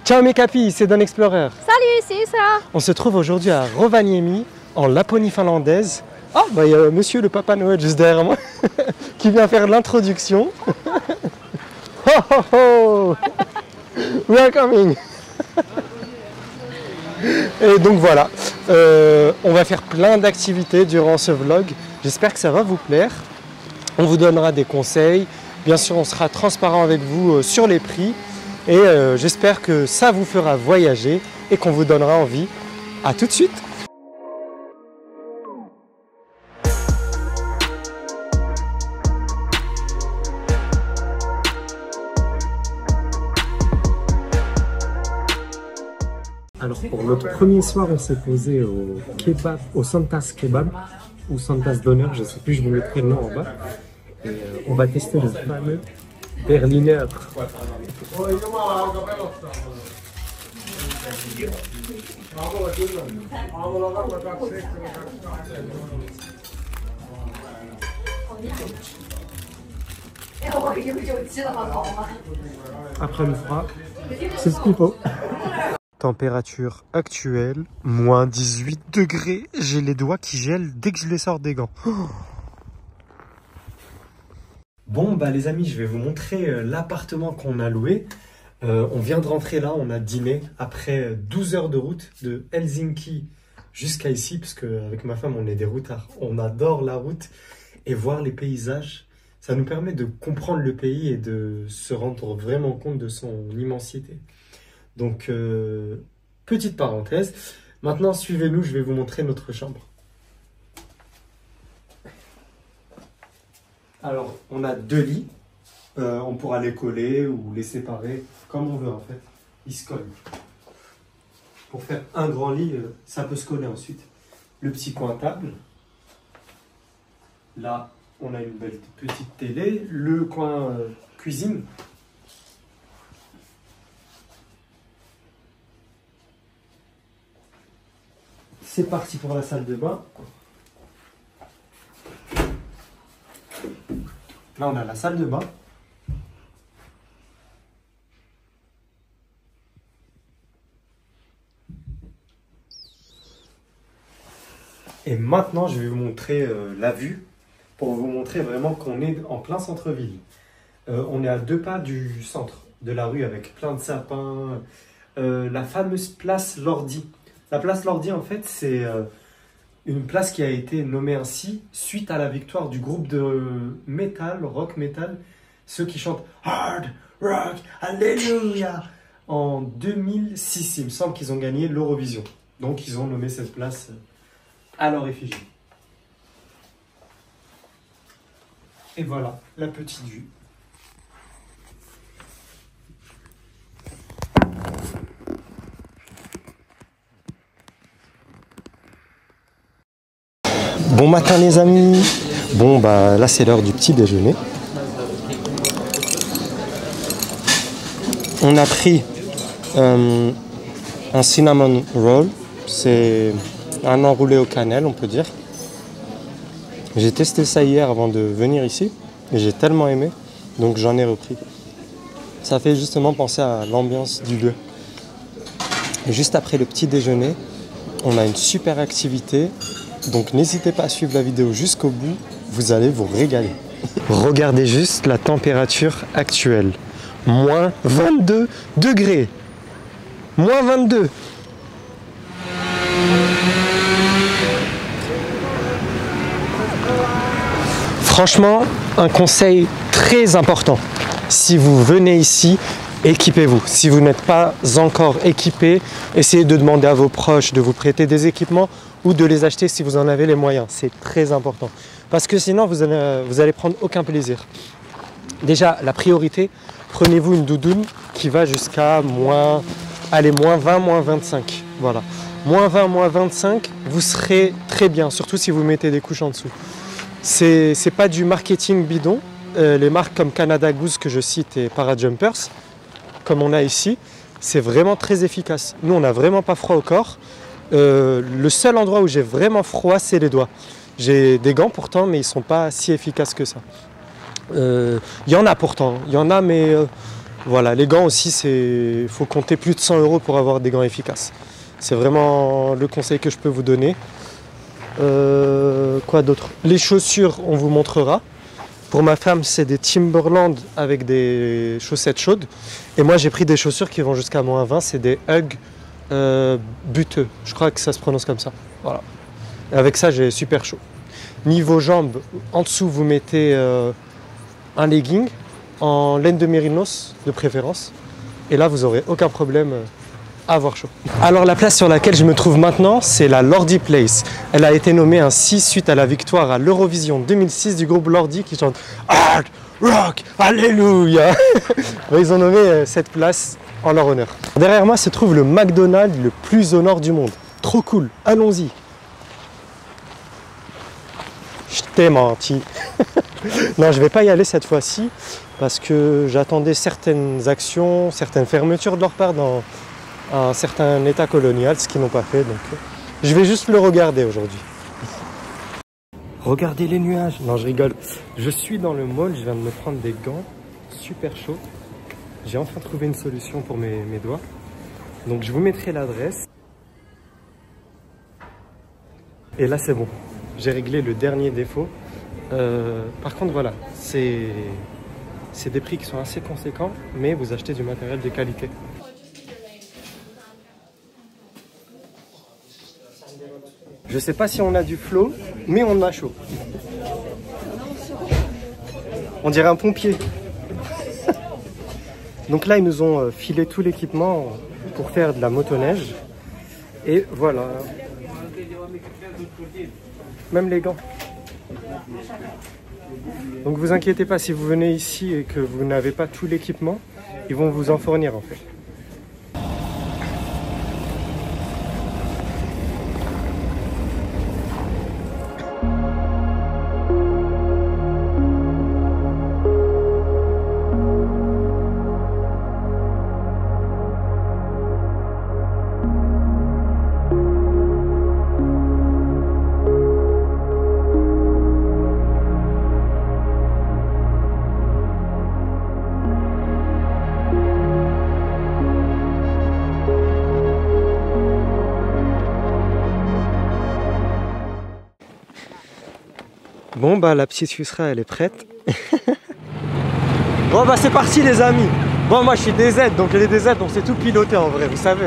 Ciao mes capis, c'est Don Explorer. Salut, c'est Isra. On se trouve aujourd'hui à Rovaniemi, en Laponie finlandaise. Ah, bah il y a monsieur le Papa Noël juste derrière moi qui vient faire l'introduction. Ho ho ho! We are coming! Et donc voilà, on va faire plein d'activités durant ce vlog. J'espère que ça va vous plaire. On vous donnera des conseils. Bien sûr, on sera transparent avec vous sur les prix. Et j'espère que ça vous fera voyager et qu'on vous donnera envie. À tout de suite! Alors pour notre premier soir, on s'est posé au kebab, au Santas Kebab ou Santas Donner, je ne sais plus, je vous mettrai le nom en bas. Et on va tester le fameux Berliner. Après le froid, c'est ce qu'il faut. Température actuelle, moins 18 degrés. J'ai les doigts qui gèlent dès que je les sors des gants. Bon, bah les amis, je vais vous montrer l'appartement qu'on a loué. On vient de rentrer là, on a dîné après 12 heures de route de Helsinki jusqu'à ici, parce qu'avec ma femme, on est des routards. On adore la route et voir les paysages. Ça nous permet de comprendre le pays et de se rendre vraiment compte de son immensité. Donc, petite parenthèse. Maintenant, suivez-nous, je vais vous montrer notre chambre. Alors, on a deux lits. On pourra les coller ou les séparer comme on veut en fait. Ils se collent. Pour faire un grand lit, ça peut se coller ensuite. Le petit coin table. Là, on a une belle petite télé. Le coin cuisine. C'est parti pour la salle de bain. Là, on a la salle de bain. Et maintenant, je vais vous montrer la vue pour vous montrer vraiment qu'on est en plein centre-ville. On est à 2 pas du centre de la rue avec plein de sapins. La fameuse place Lordi. La place Lordi, en fait, c'est une place qui a été nommée ainsi suite à la victoire du groupe de metal, rock metal, ceux qui chantent Hard Rock Alléluia en 2006. Il me semble qu'ils ont gagné l'Eurovision. Donc, ils ont nommé cette place à leur effigie. Et voilà, la petite vue. Bon matin les amis. Bon bah là c'est l'heure du petit déjeuner. On a pris un cinnamon roll. C'est un enroulé au cannelle on peut dire. J'ai testé ça hier avant de venir ici et j'ai tellement aimé donc j'en ai repris. Ça fait justement penser à l'ambiance du lieu. Et juste après le petit déjeuner, on a une super activité. Donc n'hésitez pas à suivre la vidéo jusqu'au bout, vous allez vous régaler. Regardez juste la température actuelle. Moins 22 degrés. Moins 22. Franchement, un conseil très important. Si vous venez ici, équipez-vous. Si vous n'êtes pas encore équipé, essayez de demander à vos proches de vous prêter des équipements ou de les acheter si vous en avez les moyens. C'est très important. Parce que sinon, vous allez prendre aucun plaisir. Déjà, la priorité, prenez-vous une doudoune qui va jusqu'à moins 20, moins 25. Voilà. Moins 20, moins 25, vous serez très bien, surtout si vous mettez des couches en dessous. C'est pas du marketing bidon. Les marques comme Canada Goose que je cite et Parajumpers, comme on a ici, c'est vraiment très efficace. Nous, on n'a vraiment pas froid au corps. Le seul endroit où j'ai vraiment froid, c'est les doigts. J'ai des gants pourtant, mais ils ne sont pas si efficaces que ça. Il y en a pourtant, il y en a, mais Voilà, les gants aussi, il faut compter plus de 100 € pour avoir des gants efficaces. C'est vraiment le conseil que je peux vous donner. Quoi d'autre? Les chaussures, on vous montrera. Pour ma femme, c'est des Timberland avec des chaussettes chaudes. Et moi, j'ai pris des chaussures qui vont jusqu'à -20. C'est des Ugg buteux. Je crois que ça se prononce comme ça. Voilà. Et avec ça, j'ai super chaud. Niveau jambes, en dessous, vous mettez un legging en laine de mérinos de préférence. Et là, vous n'aurez aucun problème à avoir chaud. Alors la place sur laquelle je me trouve maintenant, c'est la Lordi Place. Elle a été nommée ainsi suite à la victoire à l'Eurovision 2006 du groupe Lordi qui chante Hard Rock Alléluia. Ils ont nommé cette place en leur honneur. Derrière moi se trouve le McDonald's le plus au nord du monde. Trop cool, allons-y. Je t'ai menti. Non, je ne vais pas y aller cette fois-ci parce que j'attendais certaines actions, certaines fermetures de leur part dans un certain état colonial, ce qu'ils n'ont pas fait. Donc, je vais juste le regarder aujourd'hui. Regardez les nuages. Non, je rigole. Je suis dans le mall, je viens de me prendre des gants super chauds. J'ai enfin trouvé une solution pour mes doigts. Donc, je vous mettrai l'adresse. Et là, c'est bon. J'ai réglé le dernier défaut. Par contre, voilà, c'est des prix qui sont assez conséquents, mais vous achetez du matériel de qualité. Je sais pas si on a du flow, mais on a chaud. On dirait un pompier. Donc là, ils nous ont filé tout l'équipement pour faire de la motoneige. Et voilà. Même les gants. Donc vous inquiétez pas, si vous venez ici et que vous n'avez pas tout l'équipement, ils vont vous en fournir en fait. Bon bah la petite Yusra elle est prête. Bon bah c'est parti les amis. Bon moi je suis DZ donc les DZ on sait tout piloter en vrai vous savez.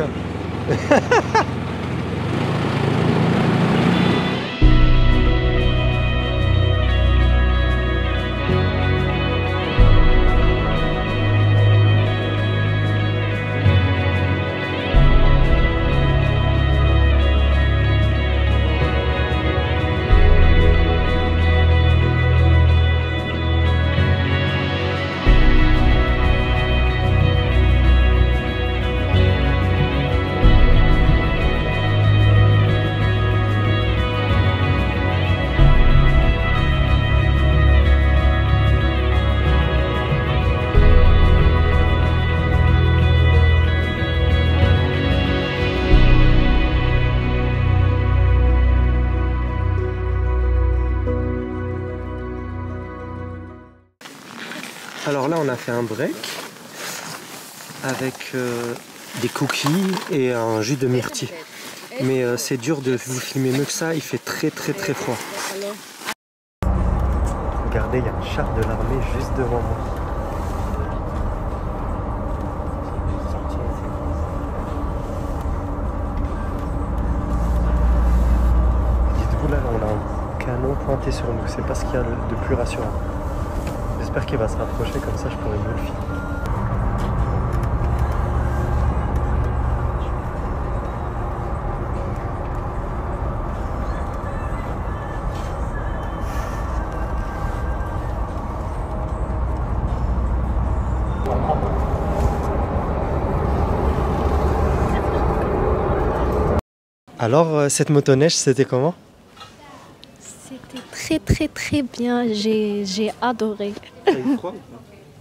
Alors là on a fait un break avec des cookies et un jus de myrtille. Mais c'est dur de vous filmer mieux que ça, il fait très froid. Regardez, il y a un char de l'armée juste devant moi. Dites-vous là, on a un canon pointé sur nous, c'est pas ce qu'il y a de plus rassurant. J'espère qu'il va se rapprocher, comme ça je pourrai mieux le filmer. Alors, cette motoneige, c'était comment? C'était très bien, j'ai adoré. T'as eu froid?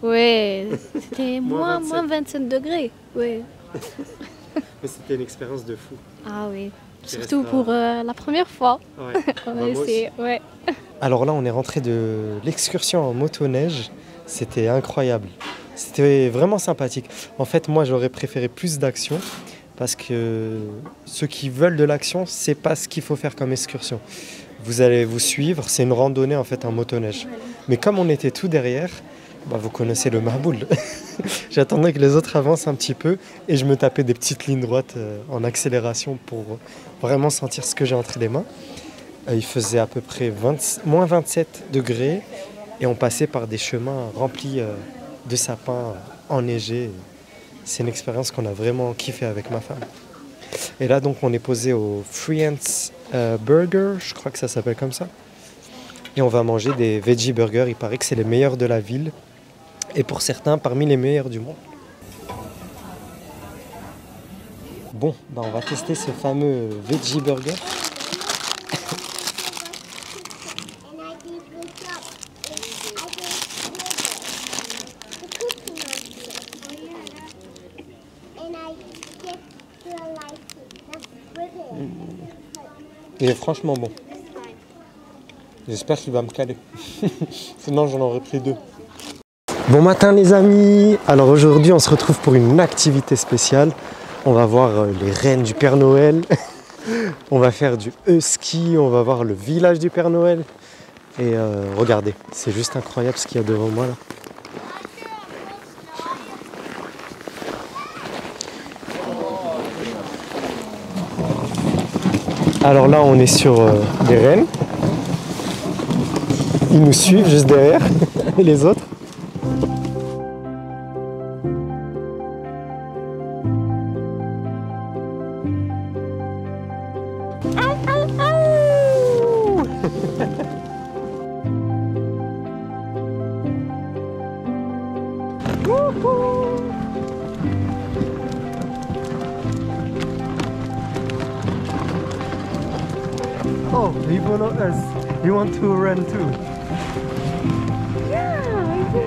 Ouais, c'était moins 27 degrés. Ouais. Mais c'était une expérience de fou. Ah oui, surtout pour la première fois. Ouais. Ouais. Alors là, on est rentré de l'excursion en motoneige. C'était incroyable. C'était vraiment sympathique. En fait, moi, j'aurais préféré plus d'action parce que ceux qui veulent de l'action, c'est pas ce qu'il faut faire comme excursion. Vous allez vous suivre, c'est une randonnée en fait en motoneige. Mais comme on était tout derrière, bah, vous connaissez le marboule. J'attendais que les autres avancent un petit peu et je me tapais des petites lignes droites en accélération pour vraiment sentir ce que j'ai entre les mains. Il faisait à peu près moins 27 degrés et on passait par des chemins remplis de sapins enneigés. C'est une expérience qu'on a vraiment kiffé avec ma femme. Et là donc on est posé au Free Ants Burger, je crois que ça s'appelle comme ça. Et on va manger des veggie burgers, il paraît que c'est les meilleurs de la ville. Et pour certains, parmi les meilleurs du monde. Bon, bah on va tester ce fameux veggie burger. Il est franchement bon. J'espère qu'il va me caler. Sinon j'en aurais pris 2. Bon matin les amis. Alors aujourd'hui on se retrouve pour une activité spéciale. On va voir les reines du Père Noël. On va faire du ski. On va voir le village du Père Noël. Et regardez, c'est juste incroyable ce qu'il y a devant moi là. Alors là on est sur des rennes. Ils nous suivent juste derrière. Et les autres. Oh, you follow us. You want to run too? Yeah, I do.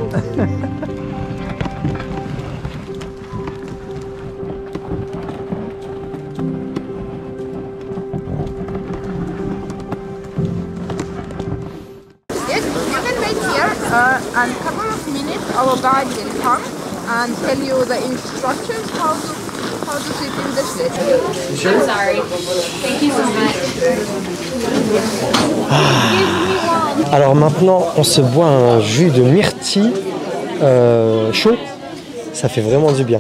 Yes, you can wait here and a couple of minutes our guide will come and tell you the instructions how to sit in the station. I'm sorry. Thank you so much. Alors maintenant, on se boit un jus de myrtille chaud. Ça fait vraiment du bien.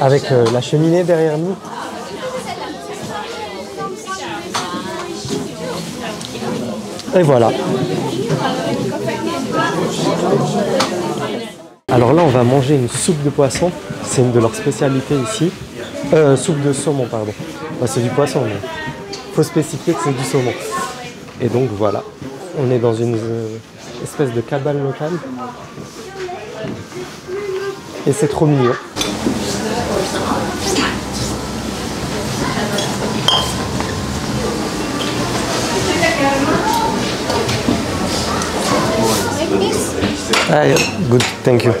Avec la cheminée derrière nous. Et voilà. Alors là, on va manger une soupe de poisson. C'est une de leurs spécialités ici. Soupe de saumon, pardon. Bah, c'est du poisson, mais il faut spécifier que c'est du saumon. Et donc voilà, on est dans une espèce de cabane locale. Et c'est trop mignon. Ah, yeah. Good, thank you.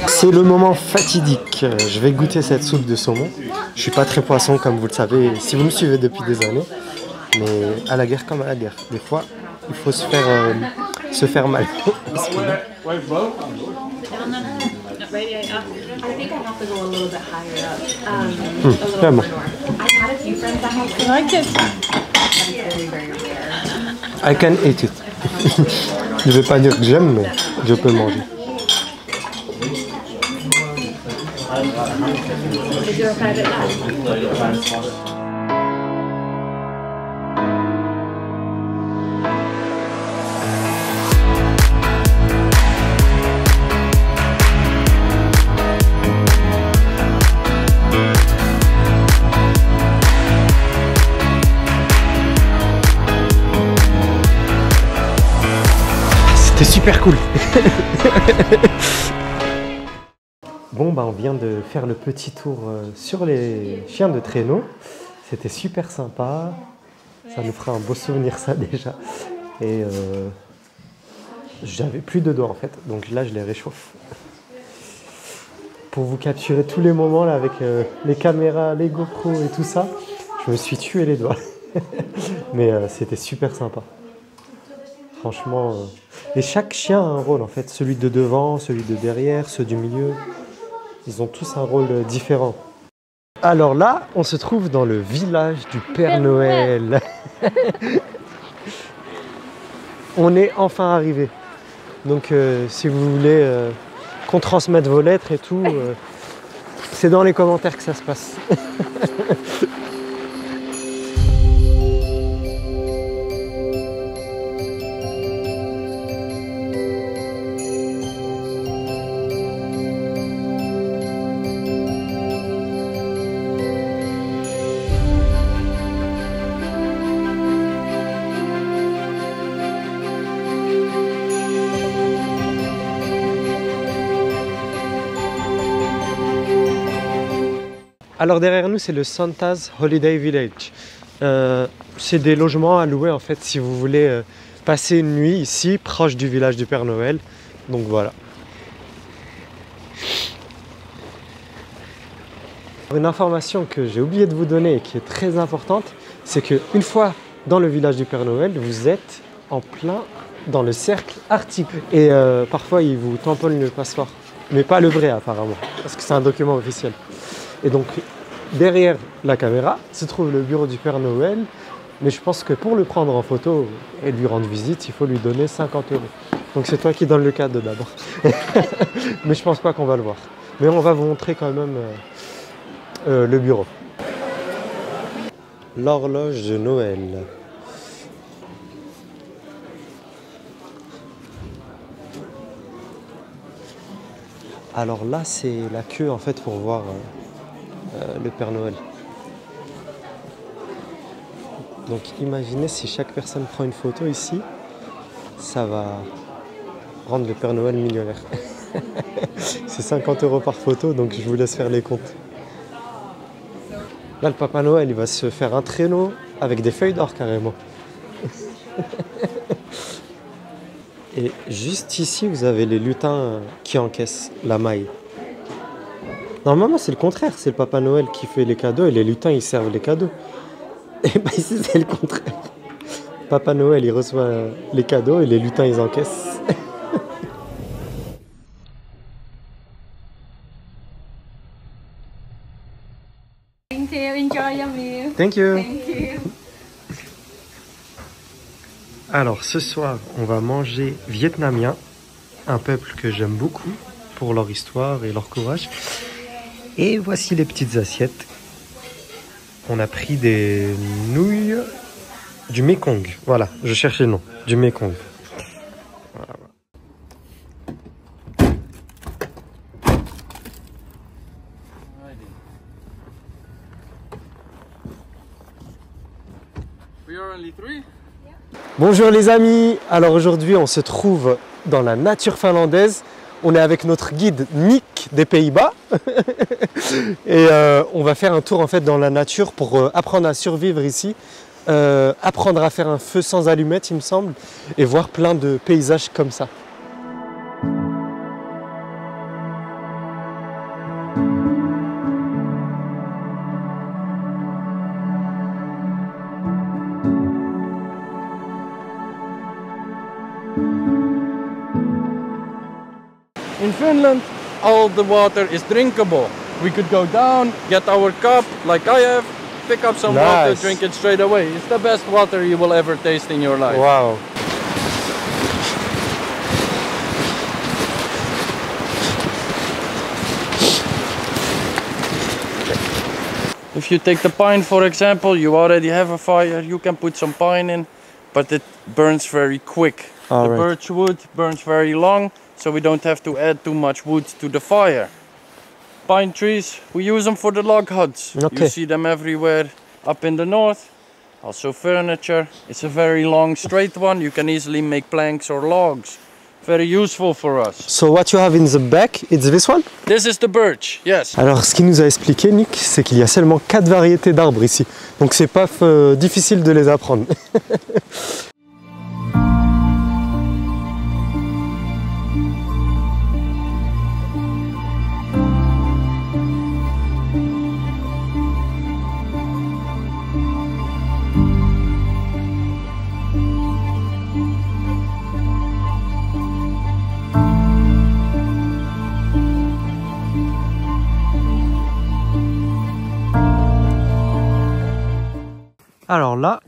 C'est le moment fatidique. Je vais goûter cette soupe de saumon. Je suis pas très poisson comme vous le savez, si vous me suivez depuis des années. Mais à la guerre comme à la guerre. Des fois, il faut se faire mal. Vraiment. I can eat it. Je vais pas dire que j'aime, mais je peux manger. C'était super cool. Bon bah on vient de faire le petit tour sur les chiens de traîneau. C'était super sympa. Ça nous fera un beau souvenir ça déjà. Et j'avais plus de doigts en fait. Donc là je les réchauffe. pour vous capturer tous les moments là, avec les caméras, les GoPro et tout ça. Je me suis tué les doigts. Mais c'était super sympa. Franchement. Et chaque chien a un rôle en fait. Celui de devant, celui de derrière, ceux du milieu. Ils ont tous un rôle différent. Alors là, on se trouve dans le village du Père Noël. On est enfin arrivé. Donc si vous voulez qu'on transmette vos lettres et tout, c'est dans les commentaires que ça se passe. Alors derrière nous, c'est le Santa's Holiday Village. C'est des logements à louer en fait si vous voulez passer une nuit ici, proche du village du Père Noël. Donc voilà. Une information que j'ai oublié de vous donner et qui est très importante, c'est qu'une fois dans le village du Père Noël, vous êtes en plein dans le cercle arctique. Et parfois, ils vous tamponnent le passeport. Mais pas le vrai apparemment, parce que c'est un document officiel. Et donc, derrière la caméra se trouve le bureau du Père Noël. Mais je pense que pour le prendre en photo et lui rendre visite, il faut lui donner 50 €. Donc c'est toi qui donnes le cadeau d'abord. Mais je pense pas qu'on va le voir. Mais on va vous montrer quand même le bureau. L'horloge de Noël. Alors là, c'est la queue en fait pour voir le Père Noël. Donc imaginez si chaque personne prend une photo ici, ça va rendre le Père Noël millionnaire. C'est 50 € par photo, donc je vous laisse faire les comptes. Là, le Papa Noël, il va se faire un traîneau avec des feuilles d'or carrément. Et juste ici, vous avez les lutins qui encaissent la maille. Normalement, c'est le contraire. C'est le Papa Noël qui fait les cadeaux et les lutins, ils servent les cadeaux. Et bien ici, c'est le contraire. Papa Noël, il reçoit les cadeaux et les lutins, ils encaissent. Thank you. Enjoy your meal. Thank you. Thank you. Alors, ce soir, on va manger vietnamien, un peuple que j'aime beaucoup pour leur histoire et leur courage. Et voici les petites assiettes. On a pris des nouilles du Mekong. Voilà, je cherchais le nom, du Mekong. Voilà. Bonjour les amis, alors aujourd'hui on se trouve dans la nature finlandaise. On est avec notre guide Nick des Pays-Bas et on va faire un tour en fait dans la nature pour apprendre à survivre ici, apprendre à faire un feu sans allumettes il me semble et voir plein de paysages comme ça. In Finland, all the water is drinkable. We could go down, get our cup, like I have, pick up some water, drink it straight away. It's the best water you will ever taste in your life. Wow. If you take the pine, for example, you already have a fire, you can put some pine in, but it burns very quick. The birch wood burns very long, so we don't have to add too much wood to the fire. Pine trees, we use them for the log huts. Okay. You see them everywhere up in the north. Also furniture. It's a very long straight one. You can easily make planks or logs. Very useful for us. So what you have in the back, it's this one? This is the birch, yes. Alors ce qu'il nous a expliqué Nick, c'est qu'il y a seulement 4 variétés d'arbres ici. Donc c'est pas difficile de les apprendre. Alors là,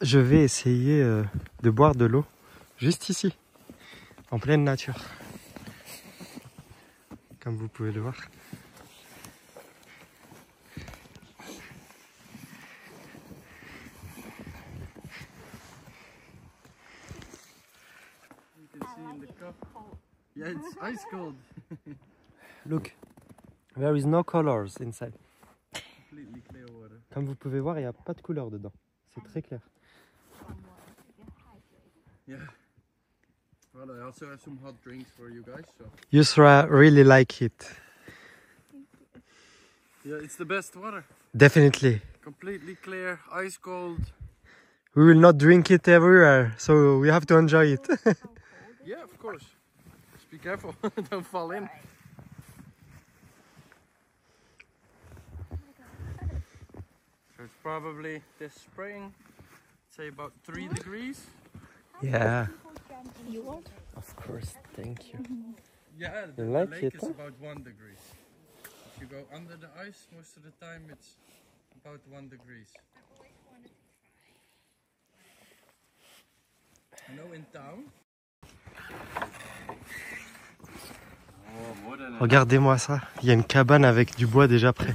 je vais essayer de boire de l'eau juste ici, en pleine nature. Comme vous pouvez le voir. Yeah, it's ice cold. Look, there is no colors inside. Completely clear water. Comme vous pouvez voir, il n'y a pas de couleur dedans. C'est très clair. Yeah. Well, I also have some hot drinks for you guys. So. Yusra really like it. Yeah, it's the best water. Definitely. Completely clear, ice cold. We will not drink it everywhere, so we have to enjoy it. Yeah, of course. Just be careful, don't fall in. So it's probably this spring, say about 3 degrees. Yeah. You want? Of course, thank you. Yeah, the You like lake it, is huh? about 1 degree. If you go under the ice, most of the time it's about 1 degree. You know, in town. Regardez-moi ça. Il y a une cabane avec du bois déjà prêt.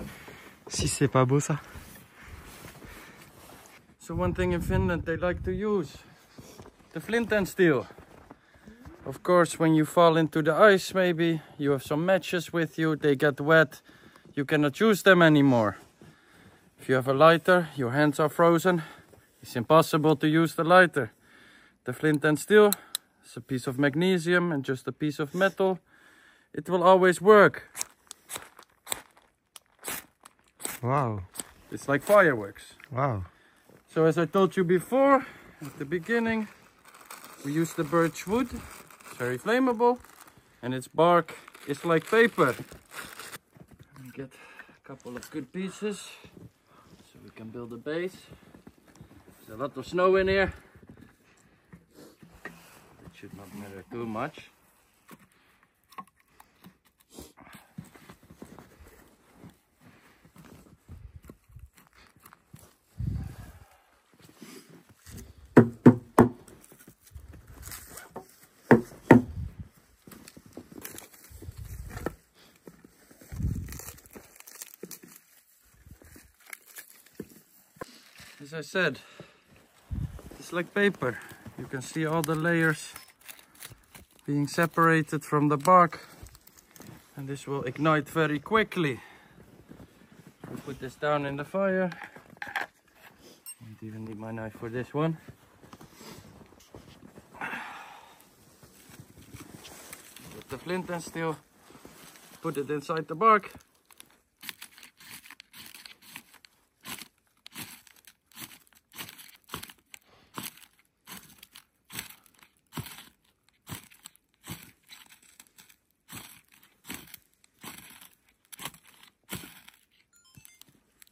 Si c'est pas beau ça. So one thing in Finland they like to use the flint and steel. Of course, when you fall into the ice, maybe you have some matches with you, they get wet, you cannot use them anymore. If you have a lighter, your hands are frozen, it's impossible to use the lighter. The flint and steel is a piece of magnesium and just a piece of metal. It will always work. Wow. It's like fireworks. Wow. So as I told you before, at the beginning, we use the birch wood. It's very flammable, and its bark is like paper. Let me get a couple of good pieces, so we can build a base. There's a lot of snow in here. It should not matter too much. As I said, it's like paper. You can see all the layers being separated from the bark, and this will ignite very quickly. We put this down in the fire. I don't even need my knife for this one. With the flint and steel, put it inside the bark.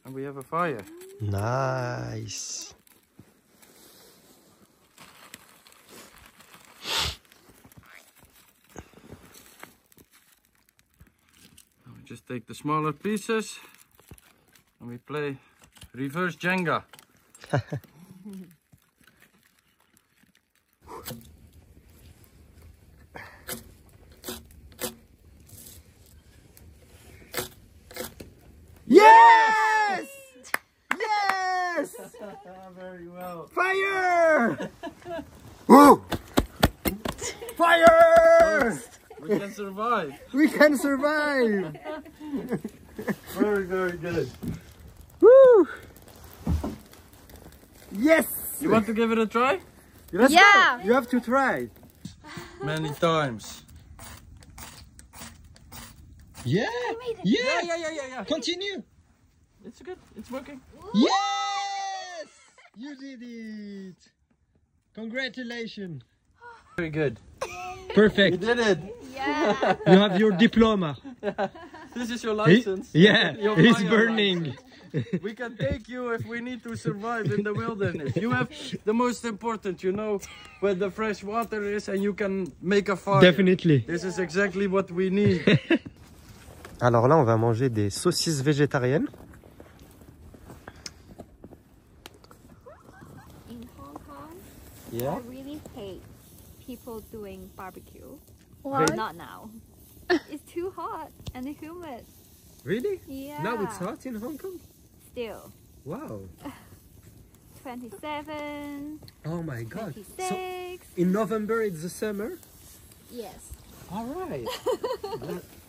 And we have a fire. Nice. We just take the smaller pieces and we play reverse Jenga. Yes! Yes! Very well. Fire! Woo! Fire! We can survive. We can survive! Very, very good. Woo! Yes! You want to give it a try? Let's Yeah. go. You have to try. Many times. Yeah! Yeah, yeah, yeah, yeah, yeah. Continue! It's good. It's working. Yes! You did it! Congratulations! Very good. Perfect. You did it. Yeah. You have your diploma. This is your license. Yeah, Your it's fire burning. license. We can take you if we need to survive in the wilderness. You have the most important, you know where the fresh water is and you can make a fire. Definitely. This is exactly what we need. Alors là, on va manger des saucisses végétariennes. in Hong Kong, Yeah. I really hate people doing barbecue. Why? Not now. It's too hot and humid. Really? Yeah. Now it's hot in Hong Kong? Still. Wow. 27, Oh my god. 26. In November it's the summer? Yes. All right.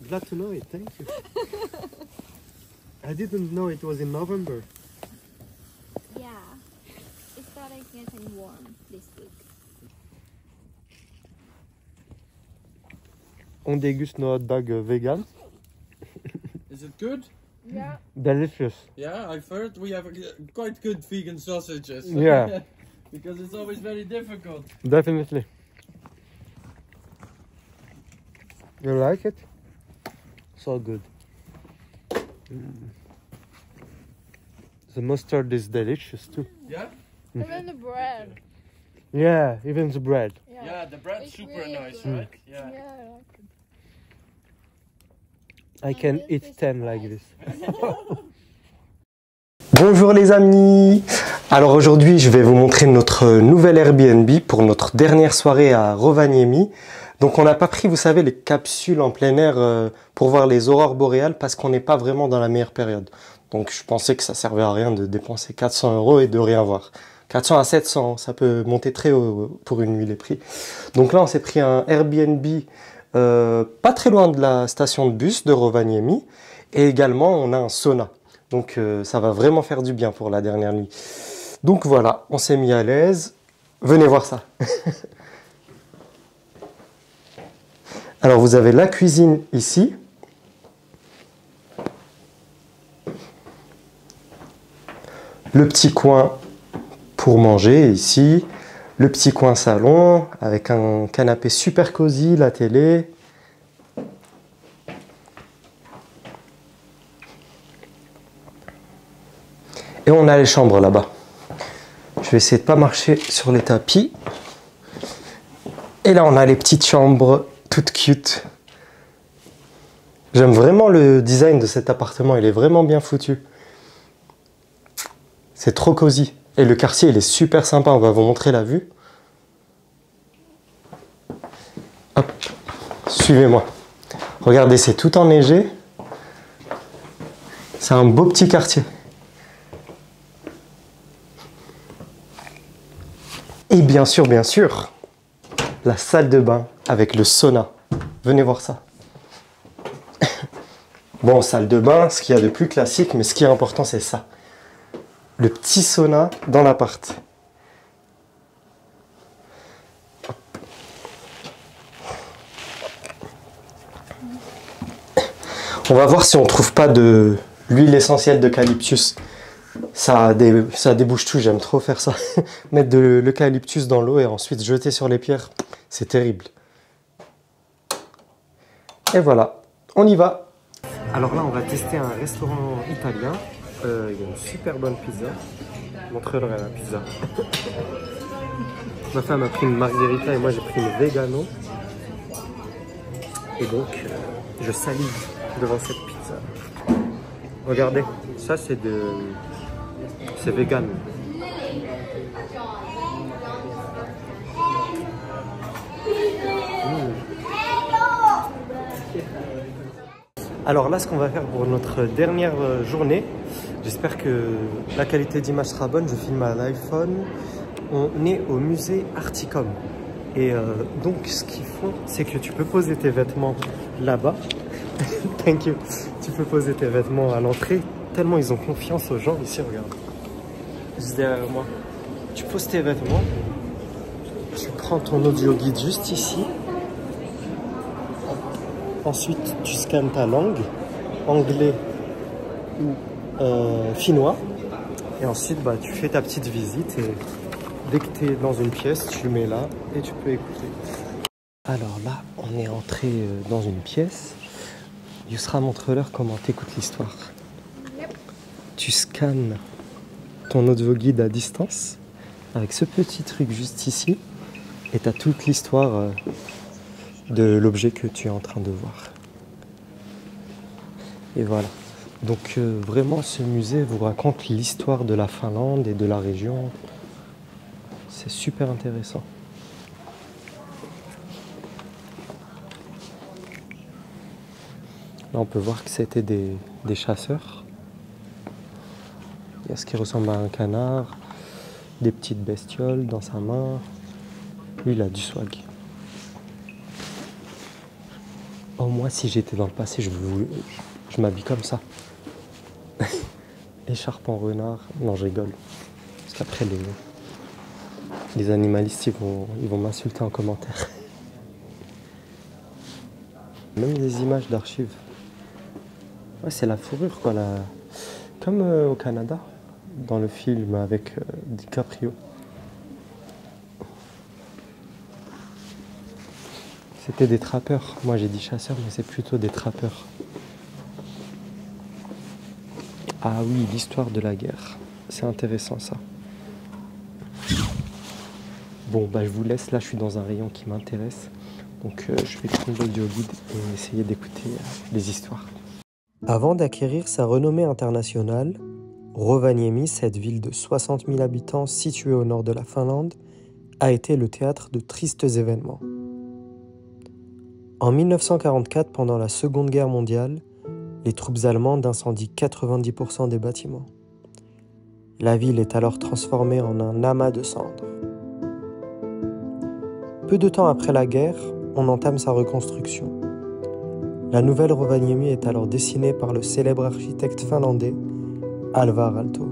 glad to know it. Thank you. I didn't know it was in November. Yeah. It started getting warm this week. On déguste nos hot dogs vegan. Is it good? Yeah. Delicious. Yeah, I've heard we have quite good vegan sausages. Yeah. Because it's always very difficult. Definitely. You like it? So good. The mustard is delicious too. Yeah? And then the bread. Yeah, even the bread. Yeah, the bread's It's super really nice, good. right? Yeah. Yeah, I like it. I can this eat is 10 like nice. this. Bonjour les amis. Alors aujourd'hui je vais vous montrer notre nouvel Airbnb pour notre dernière soirée à Rovaniemi. Donc on n'a pas pris, vous savez, les capsules en plein air pour voir les aurores boréales parce qu'on n'est pas vraiment dans la meilleure période. Donc je pensais que ça servait à rien de dépenser 400 € et de rien voir. 400 à 700, ça peut monter très haut pour une nuit les prix. Donc là on s'est pris un Airbnb pas très loin de la station de bus de Rovaniemi. Et également on a un sauna. Donc ça va vraiment faire du bien pour la dernière nuit. Donc voilà, on s'est mis à l'aise. Venez voir ça. Alors vous avez la cuisine ici. Le petit coin pour manger ici. Le petit coin salon avec un canapé super cosy, la télé. Et on a les chambres là-bas. Je vais essayer de ne pas marcher sur les tapis. Et là, on a les petites chambres toutes cute. J'aime vraiment le design de cet appartement. Il est vraiment bien foutu. C'est trop cosy. Et le quartier, il est super sympa. On va vous montrer la vue. Hop. Suivez-moi. Regardez, c'est tout enneigé. C'est un beau petit quartier. Et bien sûr, la salle de bain avec le sauna. Venez voir ça. Bon, salle de bain, ce qu'il y a de plus classique, mais ce qui est important, c'est ça. Le petit sauna dans l'appart. On va voir si on trouve pas de l'huile essentielle d'eucalyptus. Ça débouche tout, j'aime trop faire ça. Mettre de l'eucalyptus dans l'eau et ensuite jeter sur les pierres, c'est terrible. Et voilà, on y va. Alors là, on va tester un restaurant italien. Il y a une super bonne pizza. Je montrerai la pizza. Ma femme a pris une margherita et moi j'ai pris une vegano. Et donc, je salive devant cette pizza. Regardez, ça c'est vegan. Alors là, ce qu'on va faire pour notre dernière journée, j'espère que la qualité d'image sera bonne, je filme à l'iPhone. On est au musée Articom. Et donc, ce qu'ils font, c'est que tu peux poser tes vêtements là-bas. Thank you. Tu peux poser tes vêtements à l'entrée. Tellement ils ont confiance aux gens. Ici, regarde. Juste derrière moi. Tu poses tes vêtements. Tu prends ton audio guide juste ici. Ensuite, tu scannes ta langue, anglais ou finnois. Et ensuite, bah, tu fais ta petite visite. Et dès que tu es dans une pièce, tu mets là et tu peux écouter. Alors là, on est entré dans une pièce. Yusra, montre-leur comment t'écoutes l'histoire. Tu scannes ton audio guide à distance avec ce petit truc juste ici et tu as toute l'histoire de l'objet que tu es en train de voir. Et voilà. Donc vraiment ce musée vous raconte l'histoire de la Finlande et de la région. c'est super intéressant. Là, on peut voir que c'était des chasseurs. Il y a ce qui ressemble à un canard, des petites bestioles dans sa main. Lui, il a du swag. Oh, moi, si j'étais dans le passé, je m'habille comme ça. Écharpe en renard. Non, je rigole. Parce qu'après, les animalistes, ils vont m'insulter en commentaire. Même des images d'archives. Ouais, c'est la fourrure, quoi. Comme au Canada, dans le film avec DiCaprio. C'était des trappeurs. Moi, j'ai dit chasseurs, mais c'est plutôt des trappeurs. Ah oui, l'histoire de la guerre. C'est intéressant, ça. Bon, bah, je vous laisse. Là, je suis dans un rayon qui m'intéresse. Donc, je vais prendre l'audio guide et essayer d'écouter les histoires. Avant d'acquérir sa renommée internationale, Rovaniemi, cette ville de 60 000 habitants située au nord de la Finlande, a été le théâtre de tristes événements. En 1944, pendant la Seconde Guerre mondiale, les troupes allemandes incendient 90% des bâtiments. La ville est alors transformée en un amas de cendres. Peu de temps après la guerre, on entame sa reconstruction. La nouvelle Rovaniemi est alors dessinée par le célèbre architecte finlandais Alvar Aalto.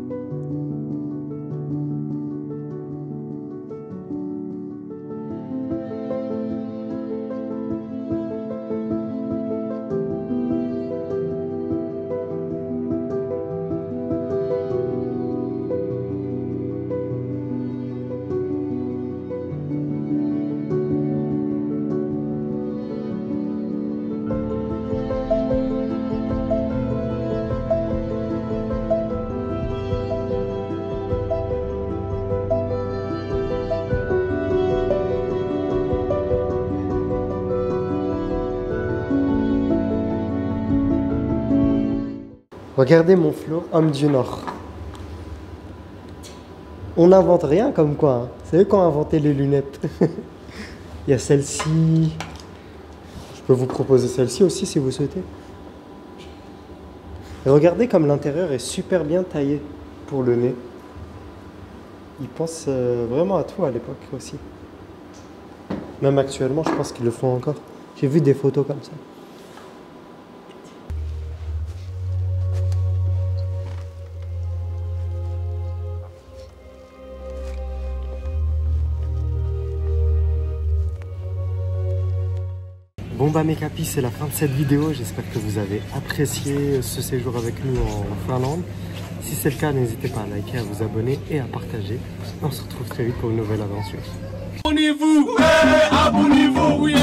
Regardez mon flow, homme du Nord. On n'invente rien comme quoi. Hein. C'est eux qui ont inventé les lunettes. Il y a celle-ci. Je peux vous proposer celle-ci aussi si vous souhaitez. Et regardez comme l'intérieur est super bien taillé pour le nez. Ils pensent vraiment à tout à l'époque aussi. Même actuellement, je pense qu'ils le font encore. J'ai vu des photos comme ça. Bon bah mes capis, c'est la fin de cette vidéo, j'espère que vous avez apprécié ce séjour avec nous en Finlande. Si c'est le cas, n'hésitez pas à liker, à vous abonner et à partager. On se retrouve très vite pour une nouvelle aventure. Abonnez-vous, abonnez-vous, oui,